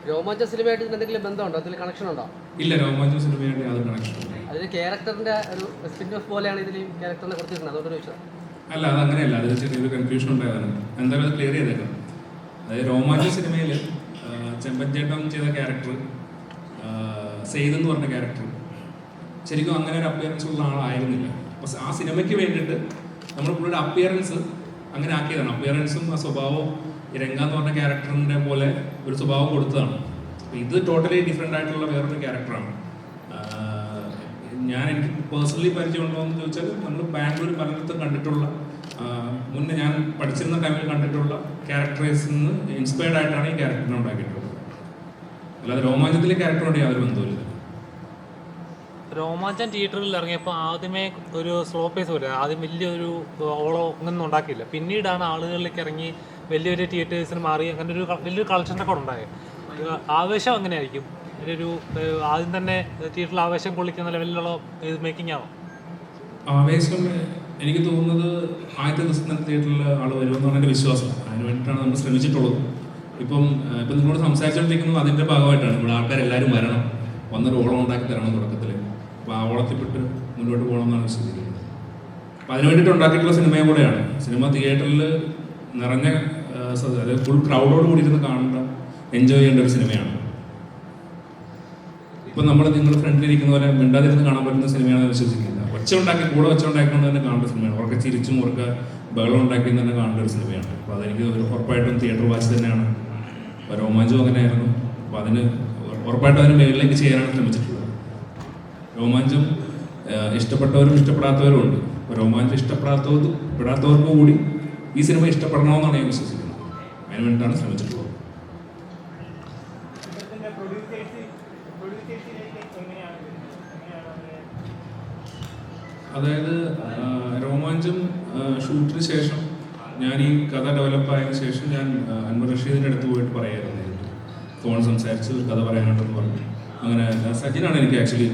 രോമാഞ്ച സിനിമയായിട്ട് ഇതിന് എന്തെങ്കിലും ബന്ധമുണ്ടോ? അതിൽ കണക്ഷൻ ഉണ്ടോ? ഇല്ല, രോമാഞ്ചം സിനിമയായിട്ട് യാതൊരു കണക്ഷൻ ഇല്ല. അതിന് ക്യാരക്ടറിന്റെ ഒരു സ്പിൻ ഓഫ് പോലെയാണ് ഇതിൽ ക്യാരക്ടറിനെ കൊടുത്തിരുന്നത്, അതുകൊണ്ട് ചോദിച്ചത്. അല്ല, അത് അങ്ങനെയല്ല, അതിൽ ചെറിയൊരു കൺഫ്യൂഷൻ ഉണ്ടായതാണ്. എന്തായാലും അത് ക്ലിയർ ചെയ്തേക്കാം. അതായത് രോമാഞ്ച സിനിമയിൽ ചെമ്പൻചേട്ടൻ ചെയ്ത ക്യാരക്ടർ, സെയ്ദ് എന്ന് പറഞ്ഞ ക്യാരക്ടർ ശരിക്കും അങ്ങനെ ഒരു അപ്പിയറൻസ് ഉള്ള ആളായിരുന്നില്ല. അപ്പോൾ ആ സിനിമയ്ക്ക് വേണ്ടിയിട്ട് നമ്മൾ പുള്ളിയുടെ അപ്പിയറൻസ് അങ്ങനെ ആക്കിയതാണ്. അപ്പിയറൻസും ആ സ്വഭാവവും രംഗ എന്ന് പറഞ്ഞ ക്യാരക്ടറിൻ്റെ പോലെ ഒരു സ്വഭാവം കൊടുത്തതാണ്. അപ്പോൾ ഇത് ടോട്ടലി ഡിഫറെൻ്റ് ആയിട്ടുള്ള വേറൊരു ക്യാരക്ടറാണ്. എനിക്ക് പേഴ്സണലി പരിചയമുണ്ടോ എന്ന് ചോദിച്ചാൽ നമ്മൾ ബാംഗ്ലൂർ പലയിടത്തും കണ്ടിട്ടുള്ള, മുന്നേ ഞാൻ പഠിച്ചിരുന്ന ടൈമിൽ കണ്ടിട്ടുള്ള ക്യാരക്ടേഴ്സിൽ നിന്ന് ഇൻസ്പയർഡ് ആയിട്ടാണ് ഈ ക്യാരക്ടറിനെ ഉണ്ടാക്കിയിട്ടുള്ളത്. അല്ലാതെ രോമാഞ്ചത്തിലെ ക്യാരക്ടറോട് യാതൊരു ബന്ധമില്ല. രോമാഞ്ചം തിയേറ്ററിൽ ഇറങ്ങിയപ്പോൾ ആദ്യമേ ഒരു സ്ലോ പേസ് പോലെ, ആദ്യം വലിയൊരു ഓളോ ഒന്നും ഉണ്ടാക്കിയില്ല. പിന്നീടാണ് ആളുകളിലേക്ക് ഇറങ്ങി വലിയൊരു തിയേറ്റേഴ്സിന് മാറി അങ്ങനെ ഒരു വലിയൊരു കളക്ഷൻ്റെ കൂടെ ഉണ്ടായത്. ആവേശം എങ്ങനെയായിരിക്കും? ഒരു ആദ്യം തന്നെ തിയേറ്ററിൽ ആവേശം കൊള്ളിക്കുന്ന ലെവലിലുള്ള മേക്കിംഗ് ആണോ? ആവേശം എനിക്ക് തോന്നുന്നത് ആദ്യത്തെ ദിവസം തന്നെ തിയേറ്ററിൽ ആൾ വരുമെന്നാണ് എൻ്റെ വിശ്വാസം. അതിന് വേണ്ടിയിട്ടാണ് നമ്മൾ ശ്രമിച്ചിട്ടുള്ളത്. ഇപ്പം നിങ്ങളോട് സംസാരിച്ചുകൊണ്ടിരിക്കുന്നത് അതിൻ്റെ ഭാഗമായിട്ടാണ്. ഇവിടെ ആൾക്കാരെല്ലാവരും വരണം, വന്നൊരു ഓളം ഉണ്ടാക്കി തരണം തുടക്കത്തിൽ. അപ്പോൾ ആ ഓളത്തിൽപ്പെട്ട് മുന്നോട്ട് പോകണം എന്നാണ് വിശ്വസിക്കുന്നത്. അപ്പോൾ അതിന് വേണ്ടിയിട്ട് ഉണ്ടാക്കിയിട്ടുള്ള സിനിമയും കൂടെയാണ്. സിനിമ തിയേറ്ററിൽ നിറഞ്ഞ, അതായത് ഫുൾ ക്രൗഡോട് കൂടി ഇരുന്ന് കാണേണ്ട, എൻജോയ് ചെയ്യേണ്ട ഒരു സിനിമയാണ്. ഇപ്പം നിങ്ങൾ ഫ്രണ്ടിലിരിക്കുന്ന പോലെ മിണ്ടാതിരുന്ന് കാണാൻ പറ്റുന്ന സിനിമയാണെന്ന് വിശ്വസിക്കില്ല. കൂടെ ഒച്ച ഉണ്ടാക്കിക്കൊണ്ട് തന്നെ കാണേണ്ട സിനിമയാണ്. ഉറക്കെ ചിരിച്ചും ഉറക്കെ ബഹളം ഉണ്ടാക്കി തന്നെ കാണേണ്ട ഒരു സിനിമയാണ്. അപ്പോൾ അതെനിക്ക് ഉറപ്പായിട്ടും തിയേറ്റർ വാച്ച് തന്നെയാണ്. അപ്പോൾ രോമാഞ്ചം അങ്ങനെയായിരുന്നു. അപ്പോൾ ഉറപ്പായിട്ടും അതിന് മേളിലേക്ക് ചെയ്യാനാണ് ശ്രമിച്ചിട്ടുള്ളത്. രോമാഞ്ചം ഇഷ്ടപ്പെട്ടവരും ഇഷ്ടപ്പെടാത്തവരും ഉണ്ട്. അപ്പോൾ രോമാഞ്ചം ഇഷ്ടപ്പെടാത്തവർക്ക് കൂടി ഈ സിനിമ ഇഷ്ടപ്പെടണമെന്നാണ് ഞാൻ വിശ്വസിക്കുന്നത്. അതിന് വേണ്ടിയിട്ടാണ് ശ്രമിച്ചിട്ടുള്ളത്. അതായത് രോമാഞ്ചം ഷൂട്ടിന് ശേഷം ഞാൻ ഈ കഥ ഡെവലപ്പായതിനു ശേഷം ഞാൻ അൻവർ റഷീദിൻ്റെ അടുത്ത് പോയിട്ട് പറയായിരുന്നു. ഫോൺ സംസാരിച്ച് ഒരു കഥ പറയാനുണ്ടെന്ന് പറഞ്ഞു. അങ്ങനെ സജിനാണ് എനിക്ക് ആക്ച്വലി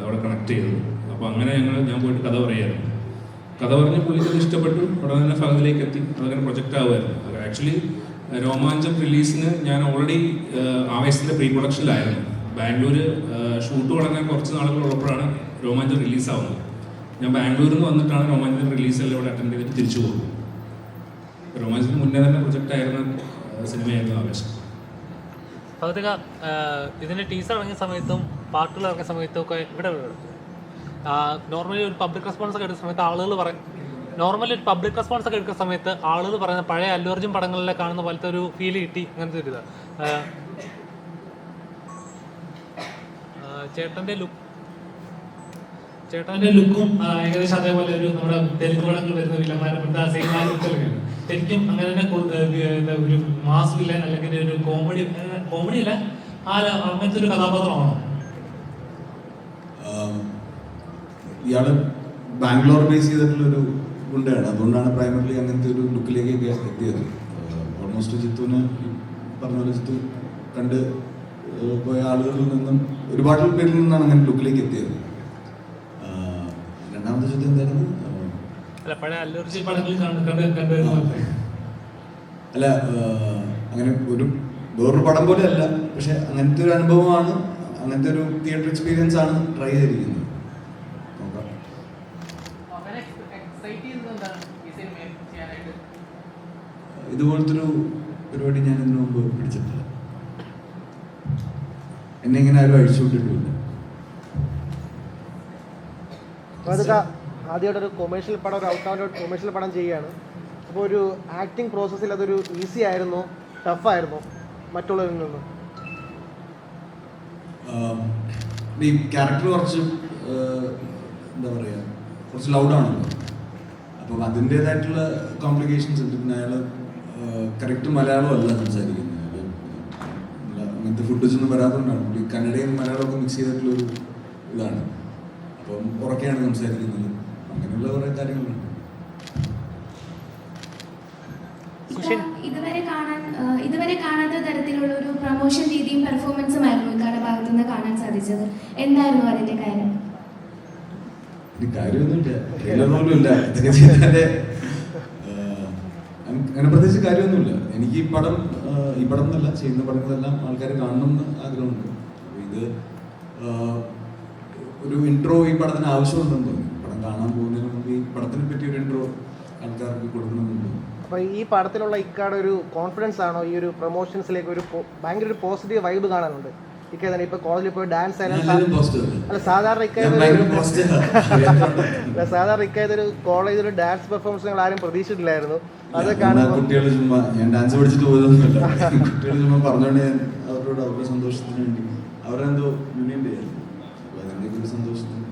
അവിടെ കണക്ട് ചെയ്തത്. അപ്പോൾ അങ്ങനെ ഞാൻ പോയിട്ട് കഥ പറയായിരുന്നു. കഥ പറഞ്ഞ് പുള്ളിക്ക് അത് ഇഷ്ടപ്പെട്ടു. ഉടനെ തന്നെ ഫഹദിലേക്ക് എത്തി. അതങ്ങനെ പ്രൊജക്റ്റ് ആവുമായിരുന്നു. ആക്ച്വലി രോമാഞ്ചം റിലീസിന് ഞാൻ ഓൾറെഡി ആവേശത്തിൻ്റെ പ്രീ പ്രൊഡക്ഷനിലായിരുന്നു. ബാംഗ്ലൂർ ഷൂട്ട് തുടങ്ങാൻ കുറച്ച് നാളുകൾ ഉള്ളപ്പോഴാണ് രോമാഞ്ചം റിലീസാവുന്നത്. ഞാൻ ബാംഗ്ലൂരിൽ നിന്ന് വന്നിട്ടാണ് രോമാഞ്ചം റിലീസെല്ലാം ഇവിടെ അറ്റൻഡ് ചെയ്തിട്ട് തിരിച്ചു പോകുന്നത്. രോമാഞ്ചത്തിന് മുന്നേ തന്നെ പ്രൊജക്റ്റ് ആയിരുന്ന സിനിമയായിരുന്നു ആവേശം. ഭൗതിക ഇതിൻ്റെ ടീസർ ഇറങ്ങിയ സമയത്തും പാട്ടുകൾ ഇറങ്ങിയ സമയത്തും ഒക്കെ ഇവിടെ നോർമലി ഒരു പബ്ലിക് റെസ്പോൺസ് ഒക്കെ എടുക്കുന്ന സമയത്ത് ആളുകൾ പറയുന്ന പഴയ അല്ലു അർജുൻ പടങ്ങളിലെ കാണുന്ന പോലത്തെ ഒരു ഫീൽ കിട്ടി. അങ്ങനത്തെ ഒരു ഇത് ചേട്ടൻ്റെ ലുക്കും ഏകദേശം അതേപോലെ ഒരു നമ്മുടെ തെലുങ്ക് പടങ്ങൾ വരുന്ന വില്ലന്മാരെ ശരിക്കും അങ്ങനെ തന്നെ ഒരു മാസ് വില്ലൻ അല്ലെങ്കിൽ ഒരു കോമഡി അല്ല അങ്ങനത്തെ ഒരു കഥാപാത്രമാണോ? ഇയാള് ബാംഗ്ലൂർ ബേസ് ചെയ്തിട്ടുള്ളൊരു ഗുണ്ടയാണ്. അതുകൊണ്ടാണ് പ്രൈമറിലി അങ്ങനത്തെ ഒരു ലുക്കിലേക്ക് എത്തിയത്. ഓൾമോസ്റ്റ് ജിത്തുവിന് പറഞ്ഞ പോലെ ജിത്തു കണ്ട് പോയ ആളുകളിൽ നിന്നും ഒരുപാട് പേരിൽ നിന്നാണ് അങ്ങനെ ലുക്കിലേക്ക് എത്തിയത്. രണ്ടാമത്തെ ചോദ്യം എന്തായിരുന്നു? അല്ല, അങ്ങനെ വേറൊരു പടം പോലെ അല്ല, പക്ഷെ അങ്ങനത്തെ ഒരു അനുഭവമാണ്, അങ്ങനത്തെ ഒരു തിയേറ്റർ എക്സ്പീരിയൻസ് ആണ് ട്രൈ ചെയ്തിരിക്കുന്നത്. ഇതുപോലത്തെ ഒരു പരിപാടി ഞാൻ ഇതിനു മുമ്പ് പിടിച്ചിട്ടില്ല. എന്നെ ഇങ്ങനെ ആരും അഴിച്ചുവിട്ടിട്ടില്ല. ആദ്യമായിട്ട് ഒരു കൊമേഴ്ഷ്യൽ പടം, ഒരു ഔട്ട് ആൻഡ് ഔട്ട് കൊമേഴ്ഷ്യൽ പടം ചെയ്യുകയാണ്. അപ്പോൾ ഒരു ആക്ടിങ് പ്രോസസ്സിൽ അതൊരു ഈസി ആയിരുന്നോ, ടഫായിരുന്നോ മറ്റുള്ളവരിൽ നിന്ന്? ഈ ക്യാരക്ടർ കുറച്ച് എന്താ പറയുക, കുറച്ച് ലൗഡാണല്ലോ. അപ്പം അതിൻ്റേതായിട്ടുള്ള കോംപ്ലിക്കേഷൻസ് ഉണ്ട്. പിന്നെ അയാൾ കറക്റ്റ് മലയാളം അല്ല സംസാരിക്കുന്നത്. അങ്ങനത്തെ ഫുട്ടേജൊന്നും വരാത്തതുകൊണ്ടാണ്. ഈ കന്നഡയും മലയാളമൊക്കെ മിക്സ് ചെയ്തിട്ടുള്ളൊരു ഇതാണ്. അപ്പം ഉറക്കെയാണ് സംസാരിക്കുന്നത്. അങ്ങനെയുള്ള കുറേ കാര്യങ്ങളുണ്ട്. ഇതുവരെ കാണാത്ത തരത്തിലുള്ള ഒരു പ്രൊമോഷൻ രീതിയും പെർഫോമൻസുമായിരുന്നു ഇക്കാരുടെ ഭാഗത്തു നിന്ന് കാണാൻ സാധിച്ചത്. എന്തായിരുന്നു അതിന്റെ കാര്യം? കാര്യമൊന്നുമില്ല, ട്രെയിലർ പോലും ഇല്ല. ഇതൊക്കെ ചെയ്താലേ അങ്ങനെ പ്രത്യേകിച്ച് കാര്യമൊന്നുമില്ല. എനിക്ക് ഈ പടം എന്നല്ല, ചെയ്യുന്ന പടങ്ങളെല്ലാം ആൾക്കാർ കാണണമെന്ന് ആഗ്രഹമുണ്ട്. അപ്പോൾ ഇത് ഒരു ഇൻട്രോ ഈ പടത്തിന് ആവശ്യമുണ്ടെന്ന് തോന്നി. പടം കാണാൻ പോകുന്നതിന് മുമ്പ് ഈ പടത്തിനെ പറ്റി ഒരു ഇൻട്രോ ആൾക്കാർക്ക് കൊടുക്കണമെന്ന് തോന്നി. അപ്പോൾ ഈ പടത്തിലുള്ള ഇക്കാടെ ഒരു കോൺഫിഡൻസ് ആണോ ഈ ഒരു പ്രൊമോഷൻസിലേക്ക് ഒരു ഭയങ്കര ഒരു പോസിറ്റീവ് വൈബ് കാണാനുണ്ട്? ഇക്ക തന്നെ ഇപ്പൊ കോളേജിൽ പോയി ഡാൻസ് അല്ല സാധാരണ ഇക്കായൊരു കോളേജിൽ ഡാൻസ് പെർഫോമൻസ് നിങ്ങൾ ആരും പ്രതീക്ഷിച്ചിട്ടില്ലായിരുന്നു. അതൊക്കെ കുട്ടികൾ ചുമ്മാ ഞാൻ ഡാൻസ് പഠിച്ചിട്ട് പോയതൊന്നുമില്ല. കുട്ടികൾ ചുമ്മാ പറഞ്ഞുകൊണ്ട് ഞാൻ അവരുടെ സന്തോഷത്തിന് വേണ്ടി അവരെന്തോ യൂണിയൻ ഡേ ആയിരുന്നു. അപ്പോൾ അതിൻ്റെ ഒരു സന്തോഷത്തിന്